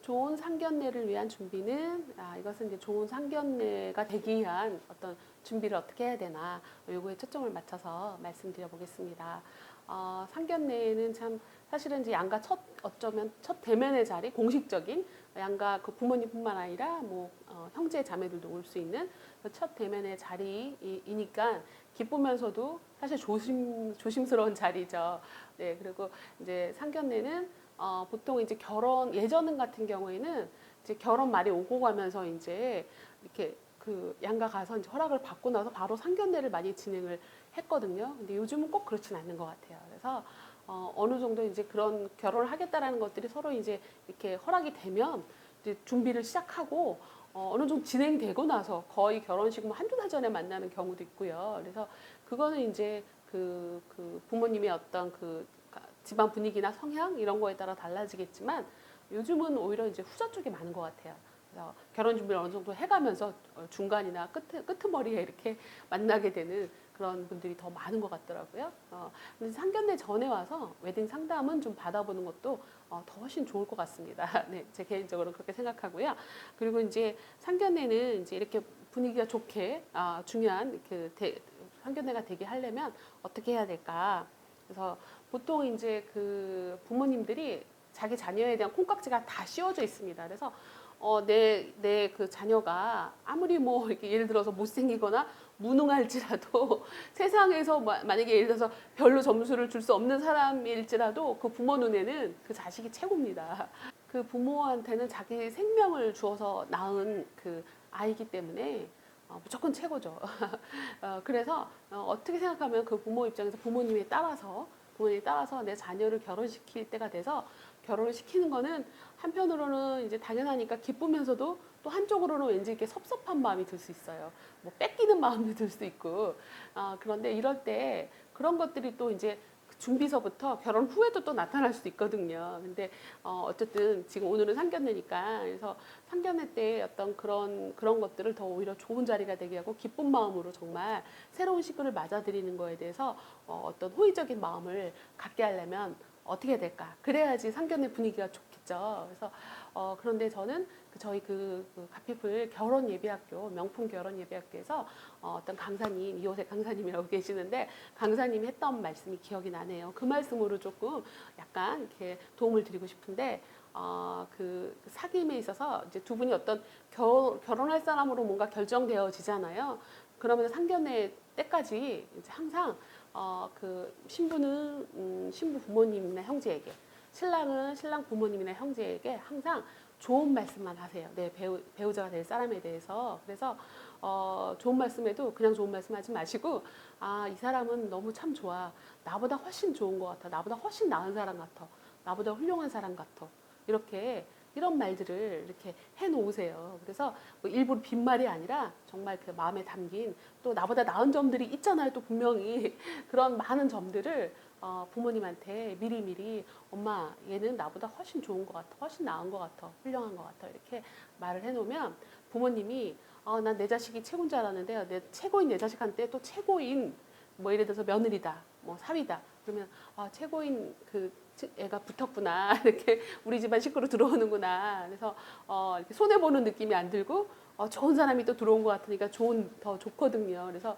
좋은 상견례를 위한 준비는 이것은 이제 좋은 상견례가 되기 위한 어떤 준비를 어떻게 해야 되나 요거에 초점을 맞춰서 말씀드려 보겠습니다. 상견례는 참 사실은 이제 양가 어쩌면 첫 대면의 자리, 공식적인 양가 그 부모님뿐만 아니라 뭐 형제 자매들도 올 수 있는 그 첫 대면의 자리이니까 기쁘면서도 사실 조심스러운 자리죠. 네, 그리고 이제 상견례는 보통 이제 예전 같은 경우에는 이제 결혼 말이 오고 가면서 이제 이렇게 그 양가 가서 이제 허락을 받고 나서 바로 상견례를 많이 진행을 했거든요. 근데 요즘은 꼭 그렇진 않는 것 같아요. 그래서 어느 정도 이제 그런 결혼을 하겠다라는 것들이 서로 이제 이렇게 허락이 되면 이제 준비를 시작하고 어느 정도 진행되고 나서 거의 결혼식 뭐 한두 달 전에 만나는 경우도 있고요. 그래서 그거는 이제 그 부모님의 어떤 그 집안 분위기나 성향 이런 거에 따라 달라지겠지만 요즘은 오히려 이제 후자 쪽이 많은 것 같아요. 그래서 결혼 준비를 어느 정도 해가면서 중간이나 끄트머리에 이렇게 만나게 되는 그런 분들이 더 많은 것 같더라고요. 근데 상견례 전에 와서 웨딩 상담은 좀 받아보는 것도 더 훨씬 좋을 것 같습니다. 네, 제 개인적으로 그렇게 생각하고요. 그리고 이제 상견례는 이제 이렇게 분위기가 좋게 중요한 상견례가 되게 하려면 어떻게 해야 될까? 그래서 보통 이제 그 부모님들이 자기 자녀에 대한 콩깍지가 다 씌워져 있습니다. 그래서 내 그 자녀가 아무리 뭐 이렇게 예를 들어서 못생기거나 무능할지라도 세상에서 만약에 예를 들어서 별로 점수를 줄 수 없는 사람일지라도 그 부모 눈에는 그 자식이 최고입니다. 그 부모한테는 자기 생명을 주어서 낳은 그 아이기 때문에 무조건 최고죠. 그래서 어떻게 생각하면 그 부모 입장에서 부모님에 따라서 내 자녀를 결혼시킬 때가 돼서 결혼을 시키는 거는 한편으로는 이제 당연하니까 기쁘면서도 또 한쪽으로는 왠지 이렇게 섭섭한 마음이 들 수 있어요. 뭐 뺏기는 마음도 들 수 있고. 그런데 이럴 때 그런 것들이 또 이제 준비서부터 결혼 후에도 또 나타날 수도 있거든요. 근데 어쨌든 지금 오늘은 상견례니까 그래서 상견례 때 어떤 그런 것들을 더 오히려 좋은 자리가 되게 하고 기쁜 마음으로 정말 새로운 식구를 맞아들이는 거에 대해서 어떤 호의적인 마음을 갖게 하려면 어떻게 해야 될까? 그래야지 상견례 분위기가 좋겠죠. 그래서 그런데 저는 저희 그 가피풀 결혼 예비학교 명품 결혼 예비학교에서 어떤 강사님 이호세 강사님이라고 계시는데 강사님이 했던 말씀이 기억이 나네요. 그 말씀으로 조금 약간 이렇게 도움을 드리고 싶은데 그 사귐에 있어서 이제 두 분이 어떤 결혼할 사람으로 뭔가 결정되어지잖아요. 그러면 상견례 때까지 이제 항상 그 신부는 신부 부모님이나 형제에게, 신랑은 신랑 부모님이나 형제에게 항상 좋은 말씀만 하세요. 내 배우자가 될 사람에 대해서. 그래서 좋은 말씀에도 그냥 좋은 말씀 하지 마시고 이 사람은 너무 참 좋아. 나보다 훨씬 좋은 것 같아. 나보다 훨씬 나은 사람 같아. 나보다 훌륭한 사람 같아. 이런 말들을 이렇게 해놓으세요. 그래서 뭐 일부러 빈말이 아니라 정말 그 마음에 담긴 또 나보다 나은 점들이 있잖아요. 또 분명히 그런 많은 점들을 부모님한테 미리미리 엄마 얘는 나보다 훨씬 좋은 것 같아. 훨씬 나은 것 같아. 훌륭한 것 같아. 이렇게 말을 해놓으면 부모님이 난 내 자식이 최고인 줄 알았는데 최고인 내 자식한테 또 최고인 뭐 예를 들어서 며느리다. 뭐 사위다. 그러면 최고인 그 애가 붙었구나. 이렇게 우리 집안 식구로 들어오는구나. 그래서 이렇게 손해 보는 느낌이 안 들고 좋은 사람이 또 들어온 것 같으니까 더 좋거든요. 그래서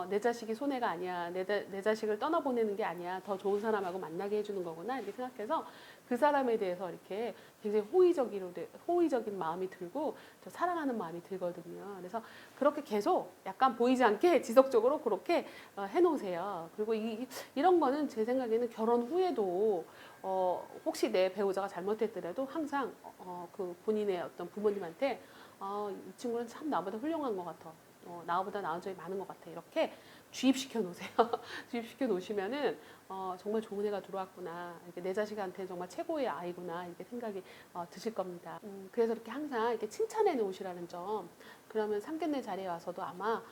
내 자식이 손해가 아니야. 내 자식을 떠나보내는 게 아니야. 더 좋은 사람하고 만나게 해주는 거구나. 이렇게 생각해서 그 사람에 대해서 이렇게 굉장히 호의적인 마음이 들고 저 사랑하는 마음이 들거든요. 그래서 그렇게 계속 약간 보이지 않게 지속적으로 그렇게 해놓으세요. 그리고 이런 거는 제 생각에는 결혼 후에도 혹시 내 배우자가 잘못했더라도 항상 그 본인의 어떤 부모님한테 이 친구는 참 나보다 훌륭한 것 같아. 나보다 나은 점이 많은 것 같아. 이렇게 주입시켜 놓으세요. 주입시켜 놓으시면은 정말 좋은 애가 들어왔구나. 이렇게 내 자식한테 정말 최고의 아이구나. 이렇게 생각이 드실 겁니다. 그래서 이렇게 항상 이렇게 칭찬해 놓으시라는 점. 그러면 상견례 자리에 와서도 아마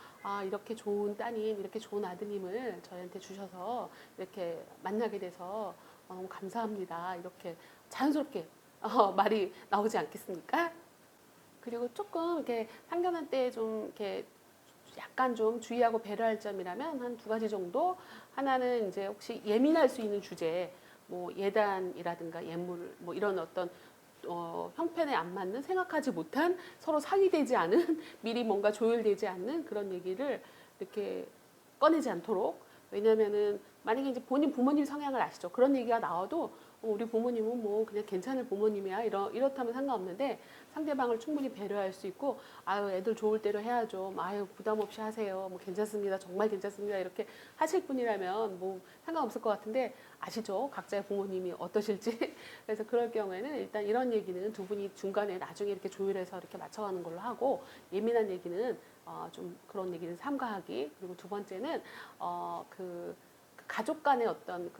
이렇게 좋은 따님, 이렇게 좋은 아드님을 저희한테 주셔서 이렇게 만나게 돼서 너무 감사합니다. 이렇게 자연스럽게 말이 나오지 않겠습니까? 그리고 조금 이렇게 상견례 때 좀 이렇게 약간 좀 주의하고 배려할 점이라면 한 두 가지 정도. 하나는 이제 혹시 예민할 수 있는 주제, 뭐 예단이라든가 예물, 뭐 이런 어떤 형편에 안 맞는 생각하지 못한 서로 상의되지 않은 미리 뭔가 조율되지 않는 그런 얘기를 이렇게 꺼내지 않도록 왜냐면은 만약에 이제 본인 부모님 성향을 아시죠? 그런 얘기가 나와도 우리 부모님은 뭐 그냥 괜찮을 부모님이야 이렇다면 상관없는데 상대방을 충분히 배려할 수 있고 아유 애들 좋을 대로 해야죠 아유 부담 없이 하세요 뭐 괜찮습니다 정말 괜찮습니다 이렇게 하실 분이라면 뭐 상관없을 것 같은데 아시죠 각자의 부모님이 어떠실지 그래서 그럴 경우에는 일단 이런 얘기는 두 분이 중간에 나중에 이렇게 조율해서 이렇게 맞춰가는 걸로 하고 예민한 얘기는 좀 그런 얘기는 삼가하기 그리고 두 번째는 그 가족 간의 어떤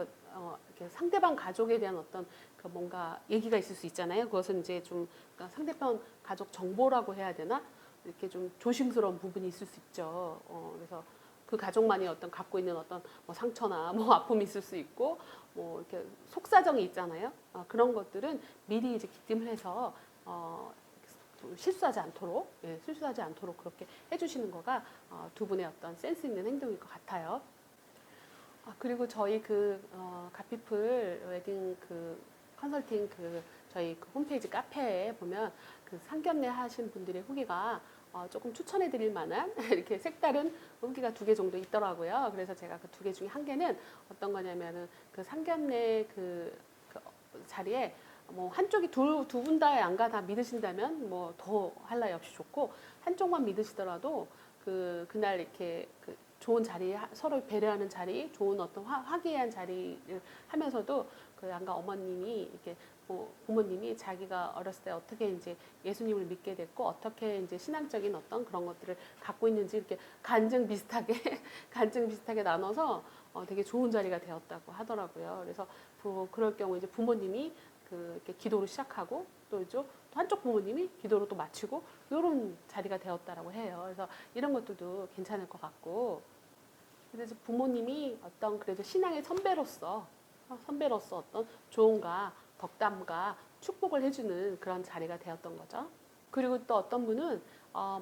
이렇게 상대방 가족에 대한 어떤 그 뭔가 얘기가 있을 수 있잖아요. 그것은 이제 좀 그러니까 상대편 가족 정보라고 해야 되나 이렇게 좀 조심스러운 부분이 있을 수 있죠. 그래서 그 가족만이 어떤 갖고 있는 어떤 뭐 상처나 뭐 아픔이 있을 수 있고 뭐 이렇게 속사정이 있잖아요. 그런 것들은 미리 이제 기tim을 해서 실수하지 않도록 실수하지 않도록 그렇게 해주시는 거가 두 분의 어떤 센스 있는 행동일 것 같아요. 그리고 저희 가피플 웨딩 컨설팅 저희 홈페이지 카페에 보면 상견례 하신 분들의 후기가 조금 추천해 드릴 만한 이렇게 색다른 후기가 2개 정도 있더라고요. 그래서 제가 그 2개 중에 한 개는 어떤 거냐면은 상견례 자리에 뭐 한쪽이 두 분 다의 양가 다 믿으신다면 뭐 더 할 나위 없이 좋고 한쪽만 믿으시더라도 그날 이렇게 좋은 자리 서로 배려하는 자리 좋은 어떤 화기애애한 자리를 하면서도 양가 어머님이 이렇게 부모님이 자기가 어렸을 때 어떻게 이제 예수님을 믿게 됐고 어떻게 이제 신앙적인 어떤 그런 것들을 갖고 있는지 이렇게 간증 비슷하게 나눠서 되게 좋은 자리가 되었다고 하더라고요. 그래서 그럴 경우 이제 부모님이 이렇게 기도로 시작하고 또 한쪽 부모님이 기도로 또 마치고 이런 자리가 되었다라고 해요. 그래서 이런 것들도 괜찮을 것 같고 그래서 부모님이 어떤 그래도 신앙의 선배로서 어떤 조언과 덕담과 축복을 해주는 그런 자리가 되었던 거죠. 그리고 또 어떤 분은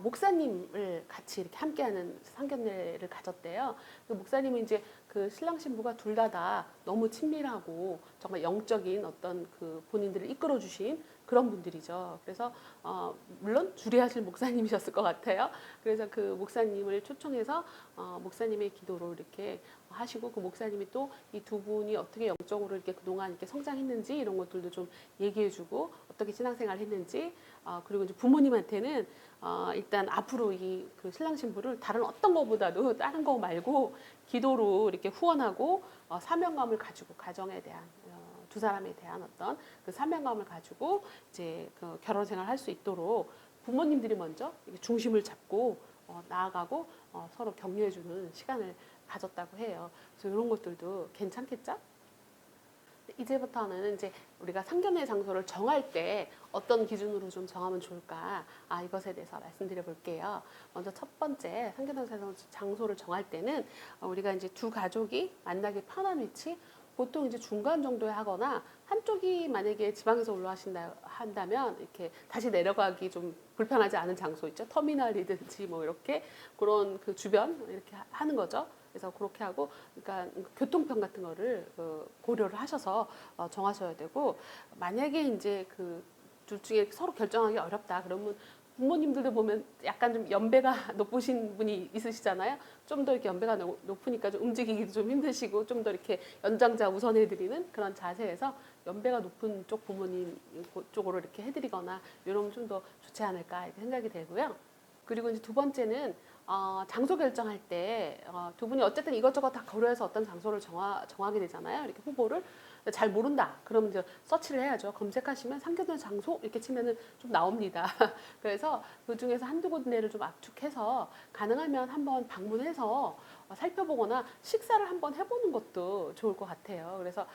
목사님을 같이 이렇게 함께하는 상견례를 가졌대요. 그 목사님은 이제 신랑 신부가 둘 다 너무 친밀하고 정말 영적인 어떤 본인들을 이끌어 주신 그런 분들이죠. 그래서 물론 주례하실 목사님이셨을 것 같아요. 그래서 그 목사님을 초청해서 목사님의 기도로 이렇게 하시고 그 목사님이 또 이 두 분이 어떻게 영적으로 이렇게 그동안 이렇게 성장했는지 이런 것들도 좀 얘기해주고 어떻게 신앙생활 했는지 그리고 이제 부모님한테는 일단 앞으로 신랑 신부를 다른 어떤 것보다도 다른 거 말고 기도로 이렇게 후원하고 사명감을 가지고 가정에 대한 두 사람에 대한 어떤 사명감을 가지고 이제 결혼 생활을 할 수 있도록 부모님들이 먼저 중심을 잡고 나아가고 서로 격려해주는 시간을 가졌다고 해요. 그래서 이런 것들도 괜찮겠죠? 이제부터는 이제 우리가 상견례 장소를 정할 때 어떤 기준으로 좀 정하면 좋을까 이것에 대해서 말씀드려 볼게요. 먼저 첫 번째 상견례 장소를 정할 때는 우리가 이제 두 가족이 만나기 편한 위치 보통 이제 중간 정도에 하거나 한쪽이 만약에 지방에서 올라가신다 한다면 이렇게 다시 내려가기 좀 불편하지 않은 장소 있죠. 터미널이든지 뭐 이렇게 그런 주변 이렇게 하는 거죠. 그래서 그렇게 하고 그러니까 교통편 같은 거를 고려를 하셔서 정하셔야 되고 만약에 이제 둘 중에 서로 결정하기 어렵다 그러면 부모님들도 보면 약간 좀 연배가 높으신 분이 있으시잖아요. 좀 더 이렇게 연배가 높으니까 좀 움직이기도 좀 힘드시고 좀 더 이렇게 연장자 우선해드리는 그런 자세에서 연배가 높은 쪽 부모님 쪽으로 이렇게 해드리거나 이러면 좀 더 좋지 않을까 이렇게 생각이 되고요. 그리고 이제 두 번째는 장소 결정할 때 두 분이 어쨌든 이것저것 다 고려해서 어떤 장소를 정하게 되잖아요. 이렇게 후보를 잘 모른다. 그러면 이제 서치를 해야죠. 검색하시면 상견례 장소 이렇게 치면은 좀 나옵니다. 그래서 그 중에서 한두 군데를 좀 압축해서 가능하면 한번 방문해서 살펴보거나 식사를 한번 해보는 것도 좋을 것 같아요. 그래서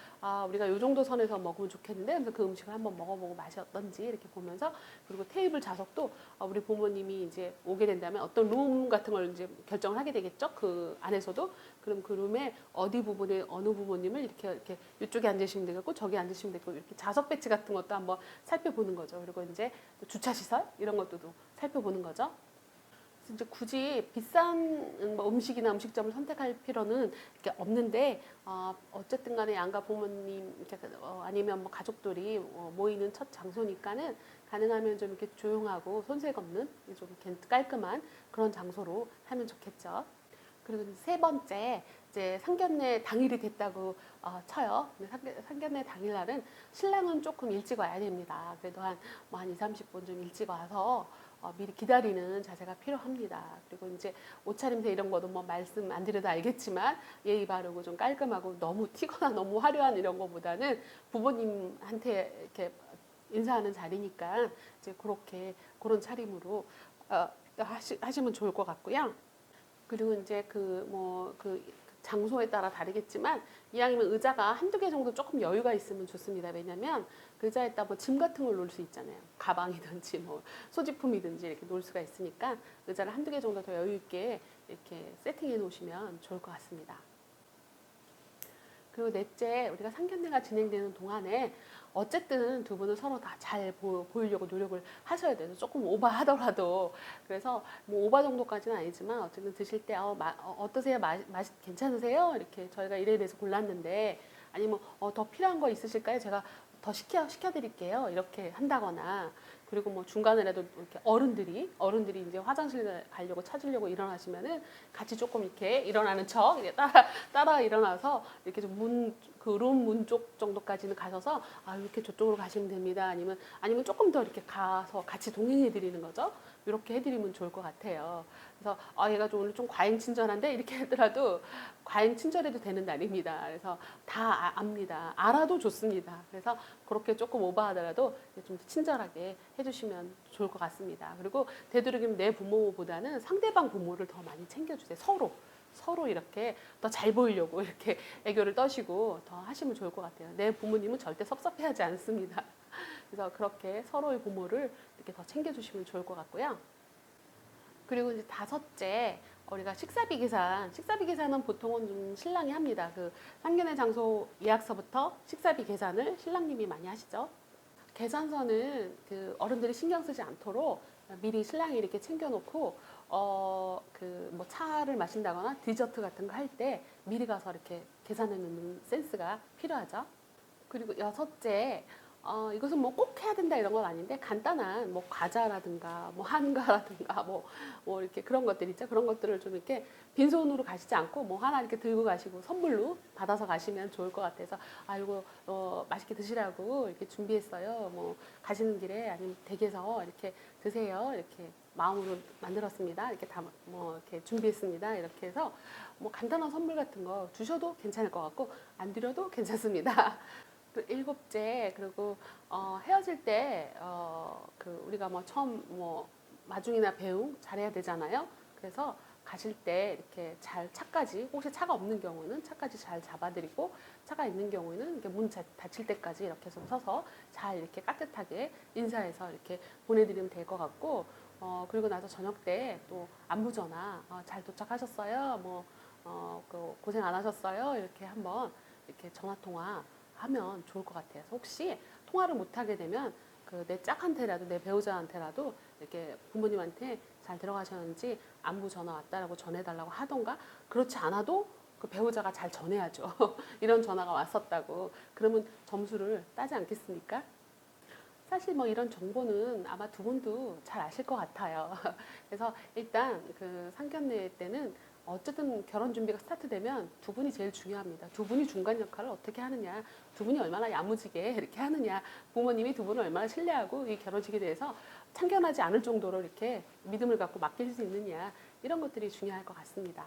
우리가 이 정도 선에서 먹으면 좋겠는데 그래서 그 음식을 한번 먹어보고 맛이 어떤지 이렇게 보면서 그리고 테이블 좌석도 우리 부모님이 이제 오게 된다면 어떤 룸 같은 걸 이제 결정을 하게 되겠죠. 그 안에서도 그럼 그 룸에 어디 부분에 어느 부모님을 이렇게 이쪽에 앉으시면 되겠고 저기 앉으시면 되고 이렇게 좌석 배치 같은 것도 한번 살펴보는 거죠. 그리고 이제 주차 시설 이런 것도 살펴보는 거죠. 그래서 이제 굳이 비싼 뭐 음식이나 음식점을 선택할 필요는 이렇게 없는데 어쨌든 간에 양가 부모님 이렇게, 아니면 뭐 가족들이 모이는 첫 장소니까는 가능하면 좀 이렇게 조용하고 손색 없는 좀 이렇게 깔끔한 그런 장소로 하면 좋겠죠. 그리고 세 번째, 이제 상견례 당일이 됐다고 쳐요. 근데 상견례 당일날은 신랑은 조금 일찍 와야 됩니다. 그래도 한 2, 30분 좀 일찍 와서 미리 기다리는 자세가 필요합니다. 그리고 이제 옷차림새 이런 거도 뭐 말씀 안 드려도 알겠지만 예의 바르고 좀 깔끔하고 너무 튀거나 너무 화려한 이런 거보다는 부모님한테 이렇게 인사하는 자리니까 이제 그런 차림으로 하시면 좋을 것 같고요. 그리고 이제 그 장소에 따라 다르겠지만 이왕이면 의자가 한두 개 정도 조금 여유가 있으면 좋습니다. 왜냐면 그 의자에다 뭐 짐 같은 걸 놓을 수 있잖아요. 가방이든지 뭐 소지품이든지 이렇게 놓을 수가 있으니까 의자를 한두 개 정도 더 여유 있게 이렇게 세팅해 놓으시면 좋을 것 같습니다. 그리고 넷째, 우리가 상견례가 진행되는 동안에 어쨌든 두 분은 서로 다 잘 보이려고 노력을 하셔야 돼요. 조금 오버하더라도. 그래서 뭐 오버 정도까지는 아니지만 어쨌든 드실 때 어떠세요? 맛이 괜찮으세요? 이렇게 저희가 이래서 골랐는데 아니면 더 필요한 거 있으실까요? 제가 더 시켜드릴게요. 이렇게 한다거나 그리고 뭐 중간에라도 이렇게 어른들이 이제 화장실 가려고 찾으려고 일어나시면은 같이 조금 이렇게 일어나는 척 이렇게 따라 일어나서 이렇게 좀 그 룸 문 쪽 정도까지는 가셔서 이렇게 저쪽으로 가시면 됩니다. 아니면 조금 더 이렇게 가서 같이 동행해 드리는 거죠. 이렇게 해드리면 좋을 것 같아요. 그래서 얘가 좀 오늘 좀 과잉 친절한데 이렇게 하더라도 과잉 친절해도 되는 날입니다. 그래서 다 압니다. 알아도 좋습니다. 그래서 그렇게 조금 오버하더라도 좀 친절하게 해주시면 좋을 것 같습니다. 그리고 되도록이면 내 부모보다는 상대방 부모를 더 많이 챙겨주세요. 서로 이렇게 더 잘 보이려고 이렇게 애교를 떠시고 더 하시면 좋을 것 같아요. 내 부모님은 절대 섭섭해하지 않습니다. 그래서 그렇게 서로의 부모를 이렇게 더 챙겨주시면 좋을 것 같고요. 그리고 이제 다섯째, 우리가 식사비 계산은 보통은 좀 신랑이 합니다. 그 상견례 장소 예약서부터 식사비 계산을 신랑님이 많이 하시죠. 계산서는 그 어른들이 신경 쓰지 않도록 미리 신랑이 이렇게 챙겨놓고 그 뭐 차를 마신다거나 디저트 같은 거 할 때 미리 가서 이렇게 계산해 놓는 센스가 필요하죠. 그리고 여섯째, 이것은 뭐 꼭 해야 된다 이런 건 아닌데 간단한 뭐 과자라든가 뭐 한가라든가 뭐 이렇게 그런 것들 있죠. 그런 것들을 좀 이렇게 빈손으로 가시지 않고 뭐 하나 이렇게 들고 가시고 선물로 받아서 가시면 좋을 것 같아서 이거 맛있게 드시라고 이렇게 준비했어요. 뭐 가시는 길에 아니면 댁에서 이렇게 드세요. 이렇게 마음으로 만들었습니다. 이렇게 다 뭐 이렇게 준비했습니다. 이렇게 해서 뭐 간단한 선물 같은 거 주셔도 괜찮을 것 같고 안 드려도 괜찮습니다. 일곱째, 그리고 헤어질 때 그 우리가 뭐 처음 뭐 마중이나 배웅 잘해야 되잖아요. 그래서 가실 때 이렇게 잘 차까지, 혹시 차가 없는 경우는 차까지 잘 잡아드리고, 차가 있는 경우에는 이렇게 문 닫힐 때까지 이렇게 좀 서서 잘 이렇게 깍듯하게 인사해서 이렇게 보내드리면 될 것 같고, 그리고 나서 저녁 때 또 안부 전화 잘 도착하셨어요. 그 고생 안 하셨어요. 이렇게 한번 이렇게 전화 통화 하면 좋을 것 같아요. 혹시 통화를 못 하게 되면 그 내 짝한테라도 내 배우자한테라도 이렇게 부모님한테 잘 들어가셨는지 안부 전화 왔다라고 전해달라고 하던가, 그렇지 않아도 그 배우자가 잘 전해야죠. 이런 전화가 왔었다고. 그러면 점수를 따지 않겠습니까? 사실 뭐 이런 정보는 아마 두 분도 잘 아실 것 같아요. 그래서 일단 그 상견례 때는 어쨌든 결혼 준비가 스타트되면 두 분이 제일 중요합니다. 두 분이 중간 역할을 어떻게 하느냐, 두 분이 얼마나 야무지게 이렇게 하느냐, 부모님이 두 분을 얼마나 신뢰하고 이 결혼식에 대해서 참견하지 않을 정도로 이렇게 믿음을 갖고 맡길 수 있느냐, 이런 것들이 중요할 것 같습니다.